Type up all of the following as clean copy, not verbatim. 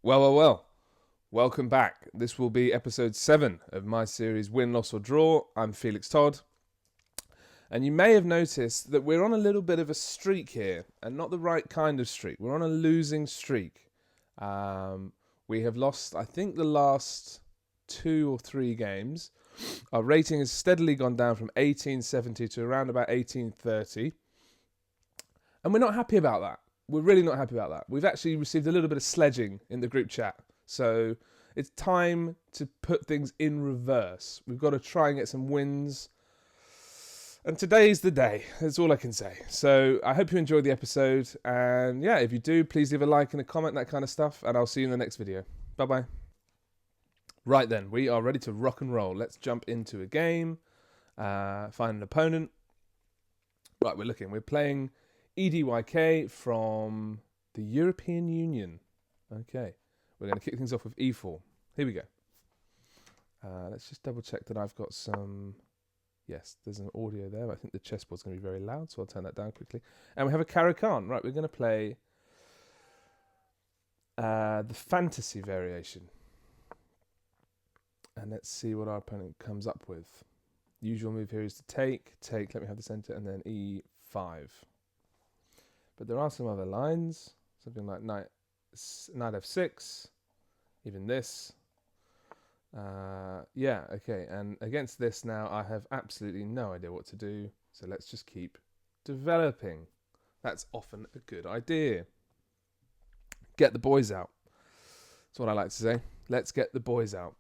Well. Welcome back. This will be episode 7 of my series Win, Loss or Draw. I'm Felix Todd. And you may have noticed that we're on a little bit of a streak here, and not the right kind of streak. We're on a losing streak. We have lost, I think, the last 2 or 3 games. Our rating has steadily gone down from 1870 to around about 1830. And we're not happy about that. We're really not happy about that. We've actually received a little bit of sledging in the group chat. So it's time to put things in reverse. We've got to try and get some wins. And today's the day. That's all I can say. So I hope you enjoyed the episode. And yeah, if you do, please leave a like and a comment, that kind of stuff. And I'll see you in the next video. Bye-bye. Right then, we are ready to rock and roll. Let's jump into a game. Find an opponent. Right, we're playing EDYK from the European Union. Okay, we're going to kick things off with E4. Here we go. Let's just double check that I've got some... Yes, there's an audio there. But I think the chessboard's going to be very loud, so I'll turn that down quickly. And we have a Caro-Kann. Right, we're going to play the fantasy variation. And let's see what our opponent comes up with. The usual move here is to take, let me have the center, and then E5. But there are some other lines, something like knight f6, even this. Yeah, okay, and against this now I have absolutely no idea what to do, so let's just keep developing. That's often a good idea. Get the boys out. That's what I like to say. Let's get the boys out.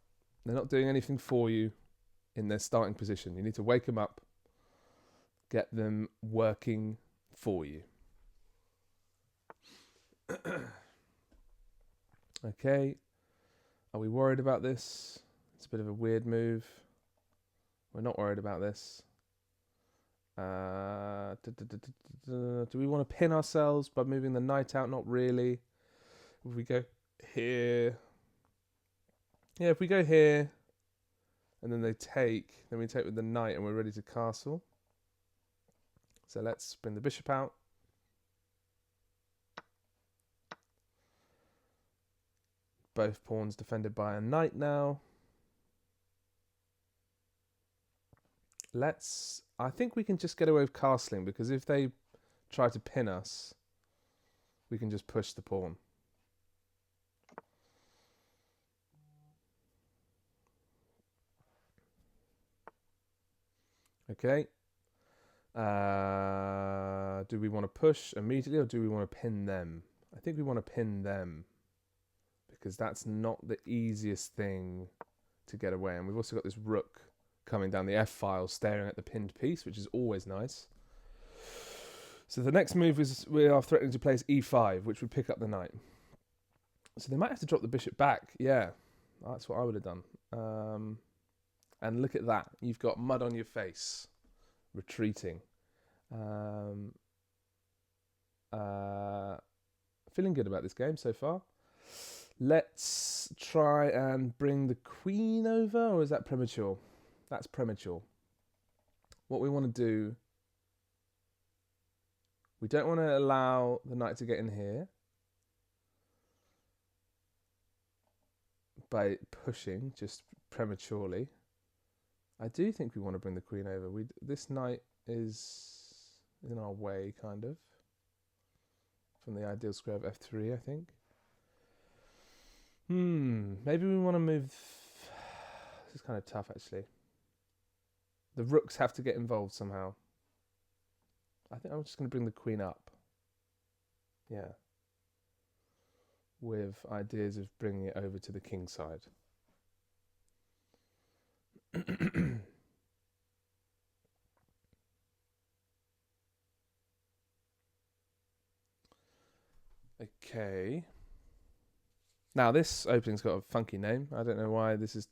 They're not doing anything for you in their starting position. You need to wake them up, get them working for you. Okay, are we worried about this? It's a bit of a weird move. We're not worried about this. Do we want to pin ourselves by moving the knight out? Not really. If we go here, yeah, if we go here and then they take, then we take with the knight and we're ready to castle. So let's bring the bishop out. Both pawns defended by a knight now. I think we can just get away with castling, because if they try to pin us, we can just push the pawn. Okay. Do we want to push immediately or do we want to pin them? I think we want to pin them, because that's not the easiest thing to get away. And we've also got this rook coming down the f-file, staring at the pinned piece, which is always nice. So the next move is we are threatening to play is e5, which would pick up the knight. So they might have to drop the bishop back. Yeah, that's what I would have done. And look at that. You've got mud on your face. Retreating. Feeling good about this game so far. Let's try and bring the queen over, or is that premature? That's premature. What we want to do, we don't want to allow the knight to get in here by pushing just prematurely. I do think we want to bring the queen over. This knight is in our way, kind of, from the ideal square of f3, I think. Maybe we want to move... This is kind of tough, actually. The rooks have to get involved somehow. I think I'm just going to bring the queen up. Yeah. With ideas of bringing it over to the king side. Okay. Now, this opening's got a funky name. I don't know why this has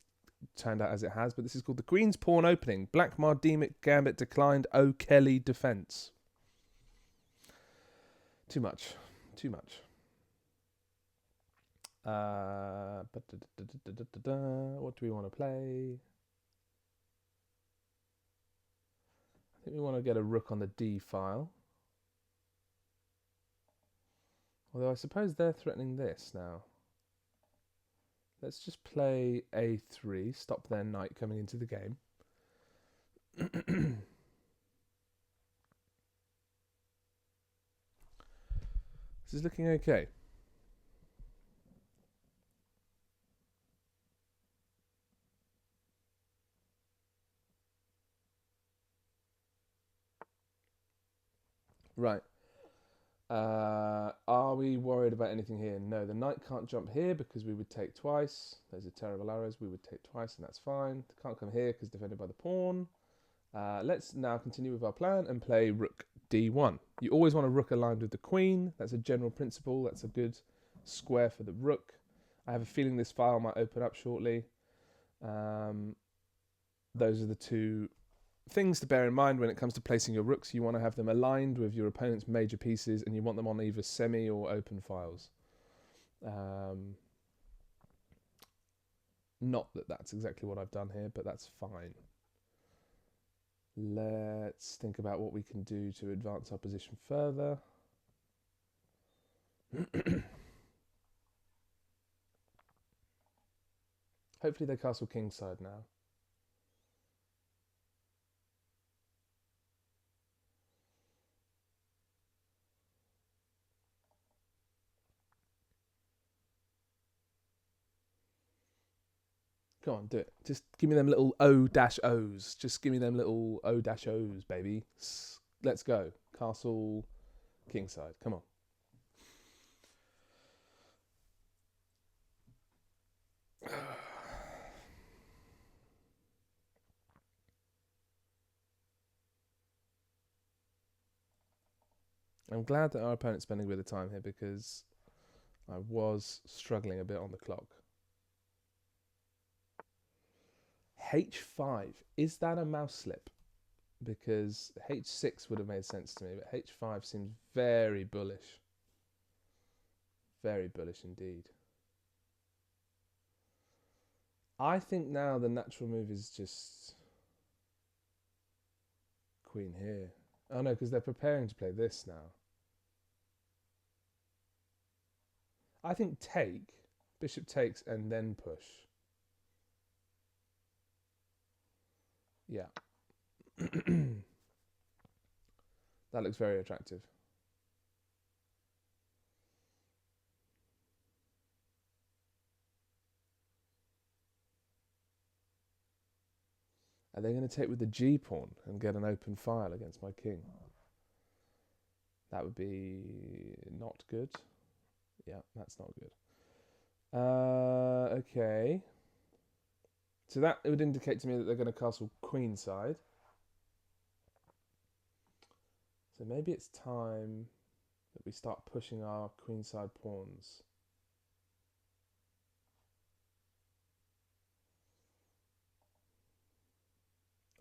turned out as it has, but this is called the Queen's Pawn Opening. Black Mardemic Gambit declined. O'Kelly defense. Too much. What do we want to play? I think we want to get a rook on the D file. Although I suppose they're threatening this now. Let's just play a3, stop their knight coming into the game. This is looking okay. Right. Are we worried about anything here? No, the knight can't jump here because we would take twice. Those are terrible arrows. We would take twice, and that's fine. Can't come here because defended by the pawn. Let's now continue with our plan and play rook d1. You always want a rook aligned with the queen. That's a general principle. That's a good square for the rook. I have a feeling this file might open up shortly. Those are the two things to bear in mind when it comes to placing your rooks. You want to have them aligned with your opponent's major pieces, and you want them on either semi or open files. Not that that's exactly what I've done here, but that's fine. Let's think about what we can do to advance our position further. Hopefully they castle kingside now. Go on, do it. Just give me them little O-O's. Just give me them little O-O's, baby. Let's go. Castle kingside. Come on. I'm glad that our opponent's spending a bit of time here because I was struggling a bit on the clock. H5. Is that a mouse slip? Because H6 would have made sense to me, but H5 seems very bullish. Very bullish indeed. I think now the natural move is just queen here. Oh no, because they're preparing to play this now. I think take, bishop takes, and then push. Yeah. That looks very attractive. Are they going to take with the G pawn and get an open file against my king? That would be not good. Yeah, that's not good. Okay. So that would indicate to me that they're going to castle queenside. So maybe it's time that we start pushing our queenside pawns.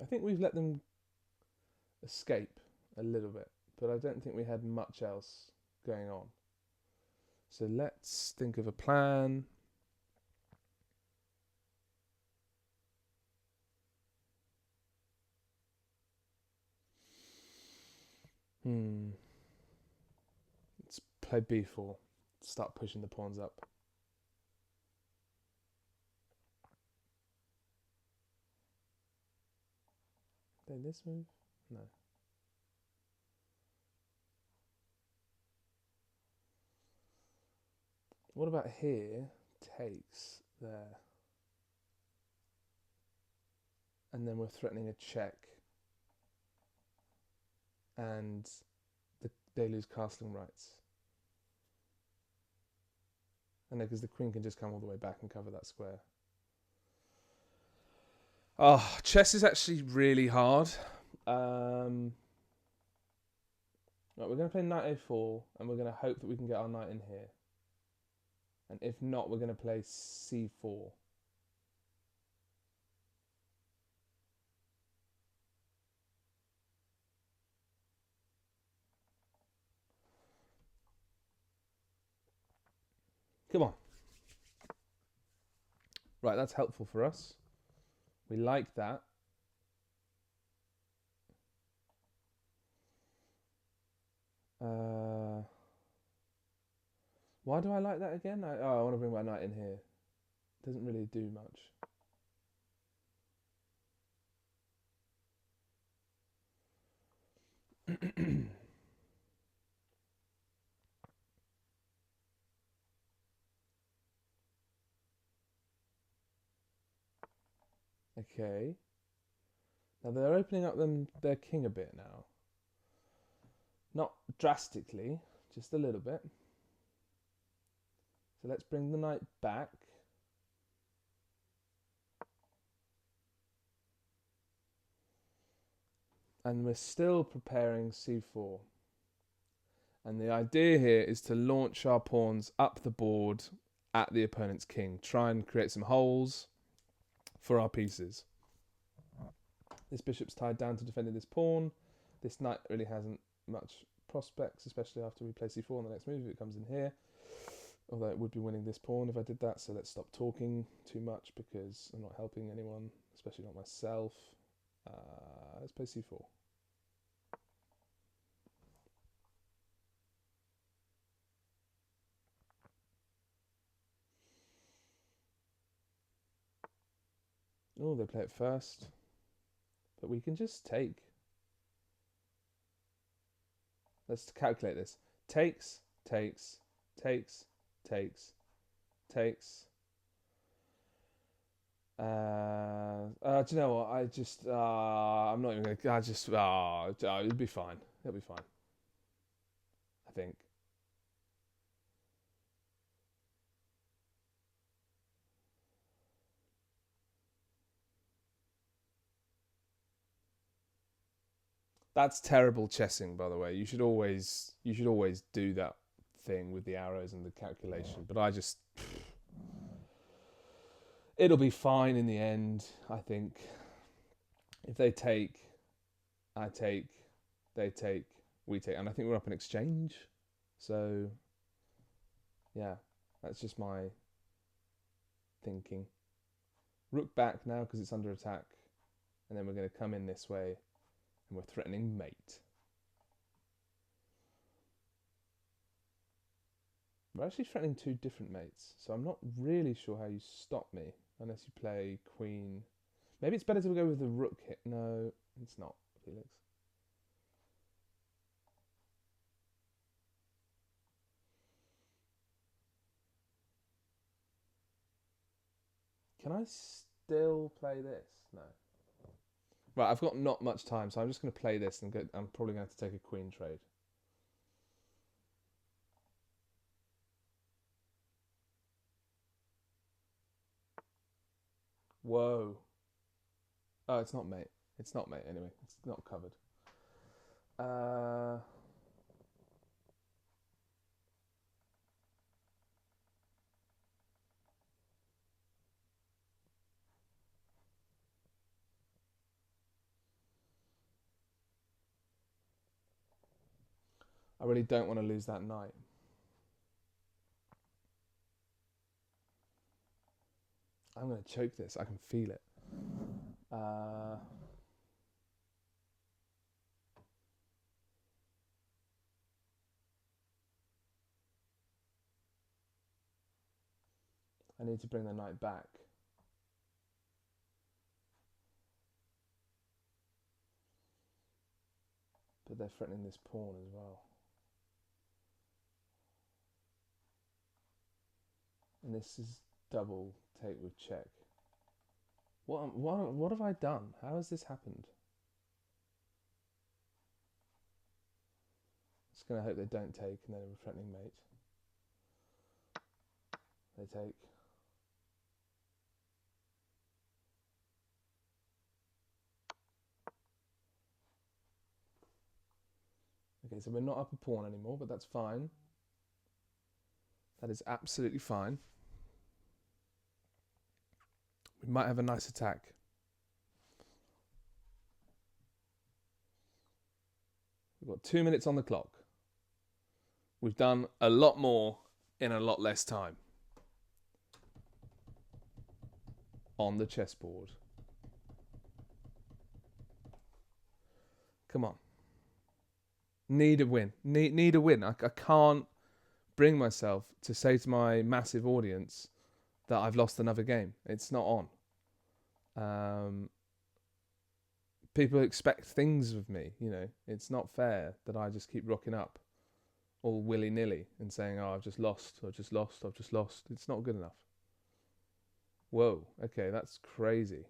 I think we've let them escape a little bit, but I don't think we had much else going on. So let's think of a plan. Let's play b4. Start pushing the pawns up. Play this move? No. What about here? Takes there. And then we're threatening a check. And they lose castling rights. And because the queen can just come all the way back and cover that square. Oh, chess is actually really hard. Right, we're going to play knight a4, and we're going to hope that we can get our knight in here. And if not, we're going to play c4. Come on. Right, that's helpful for us. We like that. Why do I like that again? I want to bring my knight in here. Doesn't really do much. Okay. Now they're opening up their king a bit now. Not drastically, just a little bit. So let's bring the knight back. And we're still preparing c4. And the idea here is to launch our pawns up the board at the opponent's king. Try and create some holes for our pieces. This bishop's tied down to defending this pawn. This knight really hasn't much prospects, especially after we play c4 on the next move if it comes in here. Although it would be winning this pawn if I did that, so let's stop talking too much because I'm not helping anyone, especially not myself. Let's play c4. Oh, they play it first. But we can just take. Let's calculate this. Takes, takes, takes, takes, takes. Do you know what? I'm not even gonna. It'll be fine. It'll be fine. I think. That's terrible chessing, by the way. You should always do that thing with the arrows and the calculation. But it'll be fine in the end, I think. If they take, I take, they take, we take. And I think we're up in exchange. So, yeah, that's just my thinking. Rook back now because it's under attack. And then we're going to come in this way. And we're threatening mate. We're actually threatening two different mates. So I'm not really sure how you stop me. Unless you play queen. Maybe it's better to go with the rook hit. No, it's not, Felix. Can I still play this? No. Right, I've got not much time, so I'm just going to play this and I'm probably going to have to take a queen trade. Whoa. Oh, it's not mate. It's not mate anyway. It's not covered. I really don't want to lose that knight. I'm going to choke this. I can feel it. I need to bring the knight back. But they're threatening this pawn as well. And this is double take with check. What have I done? How has this happened? Just going to hope they don't take and then we're threatening mate. They take. Okay, so we're not up a pawn anymore, but that's fine. That is absolutely fine. We might have a nice attack. We've got 2 minutes on the clock. We've done a lot more in a lot less time. On the chessboard. Come on. Need a win. Need a win. I can't bring myself to say to my massive audience, that I've lost another game. It's not on. People expect things of me, you know. It's not fair that I just keep rocking up all willy-nilly and saying, oh, I've just lost, I've just lost, I've just lost. It's not good enough. Whoa, okay, that's crazy.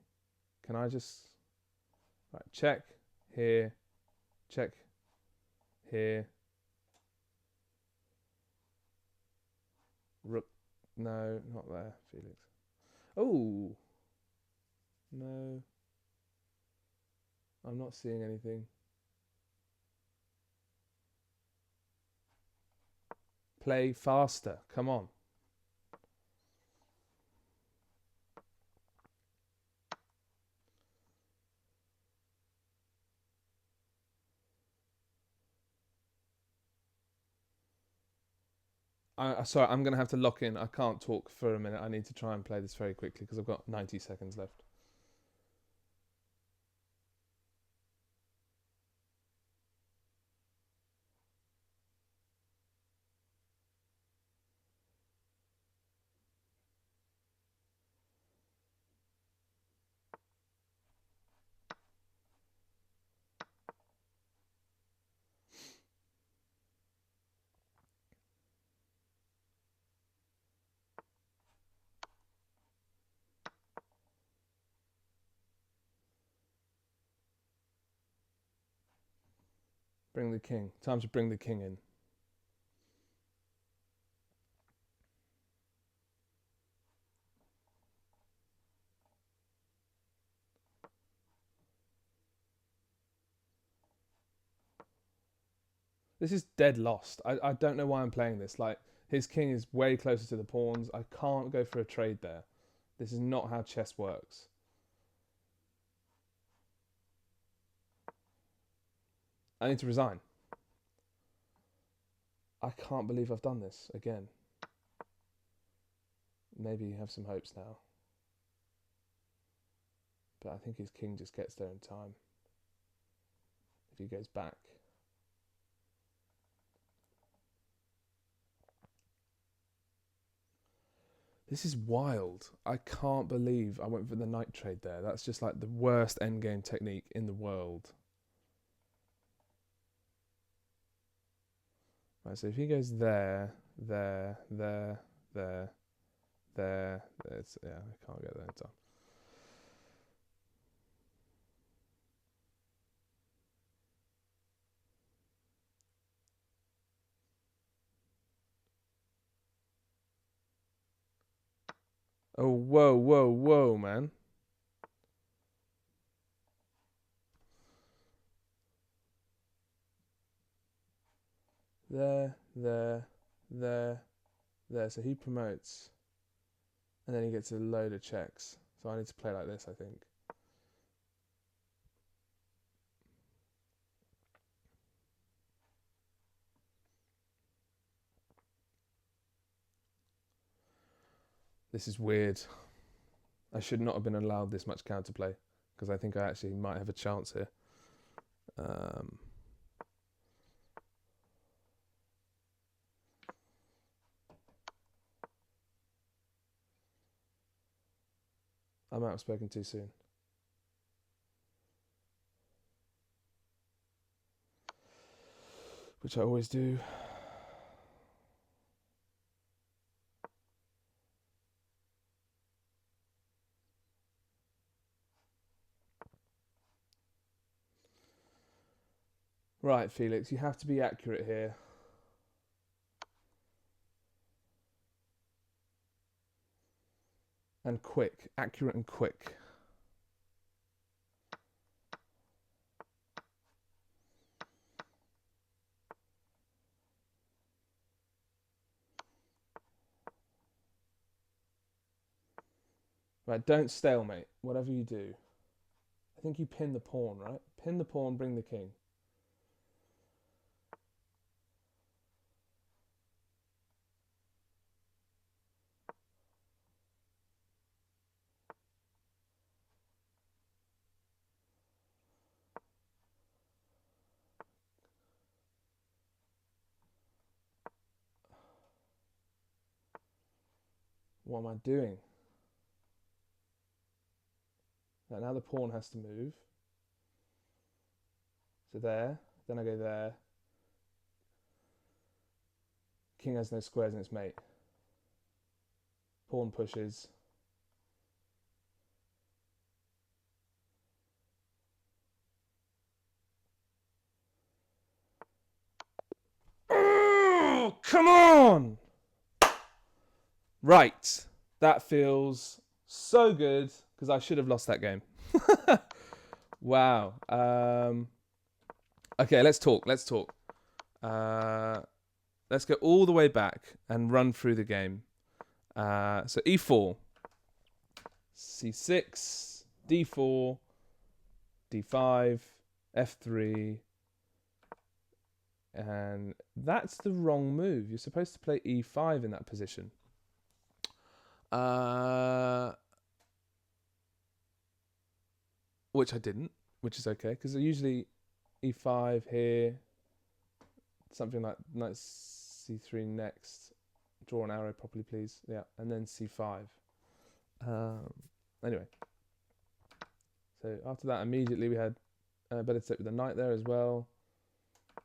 Can I just... Right, check here, check here. Rook, no, not there, Felix. Oh, no. I'm not seeing anything. Play faster, come on. Sorry, I'm going to have to lock in. I can't talk for a minute. I need to try and play this very quickly because I've got 90 seconds left. Bring the king. Time to bring the king in. This is dead lost. I don't know why I'm playing this. Like, his king is way closer to the pawns. I can't go for a trade there. This is not how chess works. I need to resign. I can't believe I've done this again. Maybe you have some hopes now. But I think his king just gets there in time. If he goes back. This is wild. I can't believe I went for the knight trade there. That's just like the worst endgame technique in the world. Right, so if he goes there, there, there, there, there, yeah, I can't get there in time. Oh, whoa, whoa, whoa, man. There, there, there, there. So he promotes. And then he gets a load of checks. So I need to play like this, I think. This is weird. I should not have been allowed this much counterplay. Because I think I actually might have a chance here. I might have spoken too soon. Which I always do. Right, Felix, you have to be accurate here. And quick. Accurate and quick. Right, don't stalemate. Whatever you do. I think you pin the pawn, right? Pin the pawn, bring the king. What am I doing? Now the pawn has to move. So there. Then I go there. King has no squares in its mate. Pawn pushes. Oh, come on! Right. That feels so good because I should have lost that game. Wow. Okay, let's talk. Let's go all the way back and run through the game. So e4, c6, d4, d5, f3, and that's the wrong move. You're supposed to play e5 in that position. Which I didn't, which is okay, because usually e5 here, something like knight c3 next. Draw an arrow properly, please. Yeah, and then c5. Anyway, so after that, immediately we had better to take with the knight there as well.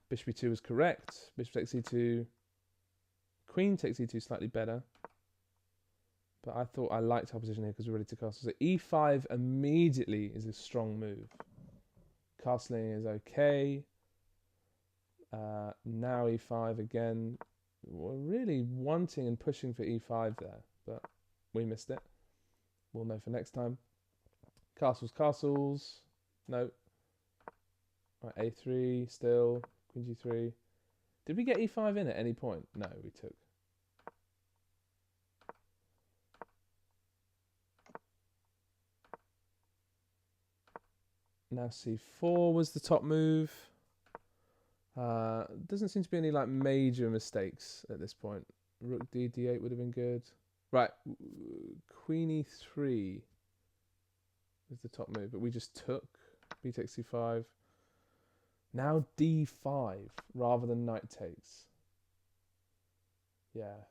Bishop e2 was correct. Bishop takes e2. Queen takes e2 slightly better. But I thought I liked our position here because we're ready to castle. So e5 immediately is a strong move. Castling is okay. Now e5 again. We're really wanting and pushing for e5 there, but we missed it. We'll know for next time. Castles, castles. No. Right, a3 still. Queen g3. Did we get e5 in at any point? No, we took. Now c4 was the top move. Doesn't seem to be any like major mistakes at this point. Rook d8 would have been good. Right, Queen e3 is the top move, but we just took. B takes c5. Now d5 rather than knight takes. Yeah.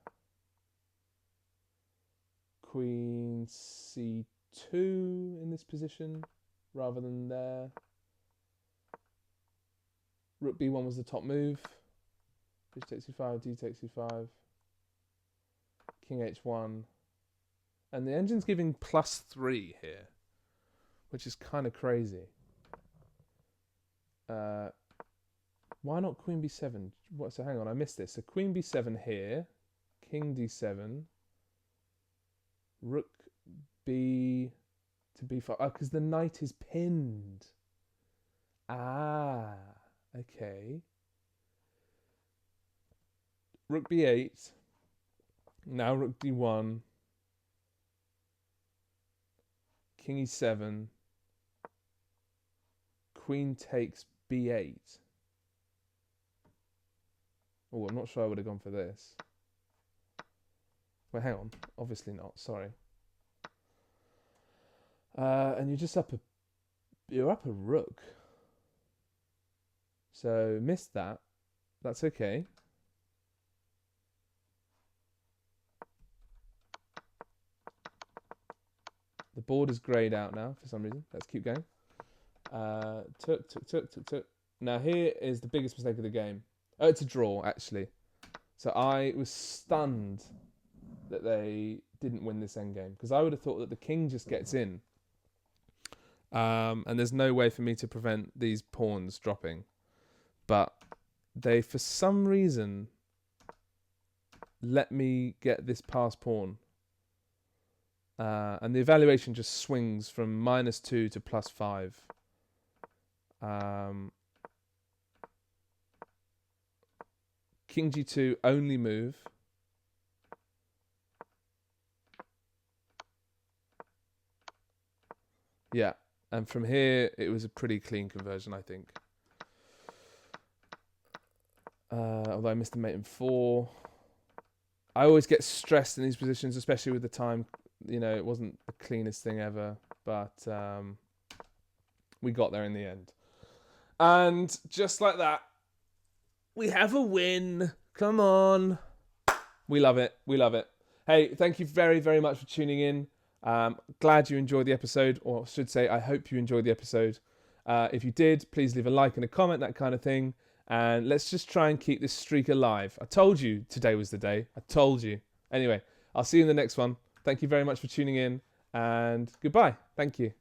Queen c2 in this position rather than there. Rook b1 was the top move. Bishop takes c5, d takes c5. King h1. And the engine's giving +3 here, which is kind of crazy. Why not queen b7? What? So hang on, I missed this. So queen b7 here. King d7. Rook b to b5. Oh, because the knight is pinned. Ah. Okay. Rook b8. Now rook d1. King e7. Queen takes b8. Oh, I'm not sure I would have gone for this. Wait, hang on. Obviously not. Sorry. And you're just up a... You're up a rook. So, missed that. That's okay. The board is greyed out now for some reason. Let's keep going. Took. Now, here is the biggest mistake of the game. Oh, it's a draw, actually. So, I was stunned that they didn't win this endgame, because I would have thought that the king just gets in. And there's no way for me to prevent these pawns dropping. But they, for some reason, let me get this passed pawn. And the evaluation just swings from -2 to +5. King g2 only move. Yeah, and from here, it was a pretty clean conversion, I think. Although I missed the mate in 4. I always get stressed in these positions, especially with the time. You know, it wasn't the cleanest thing ever, but we got there in the end. And just like that, we have a win. Come on. We love it. We love it. Hey, thank you very, very much for tuning in. Glad you enjoyed the episode, or I should say, I hope you enjoyed the episode. If you did, please leave a like and a comment, that kind of thing. And let's just try and keep this streak alive. I told you today was the day. I told you. Anyway, I'll see you in the next one. Thank you very much for tuning in, and goodbye. Thank you.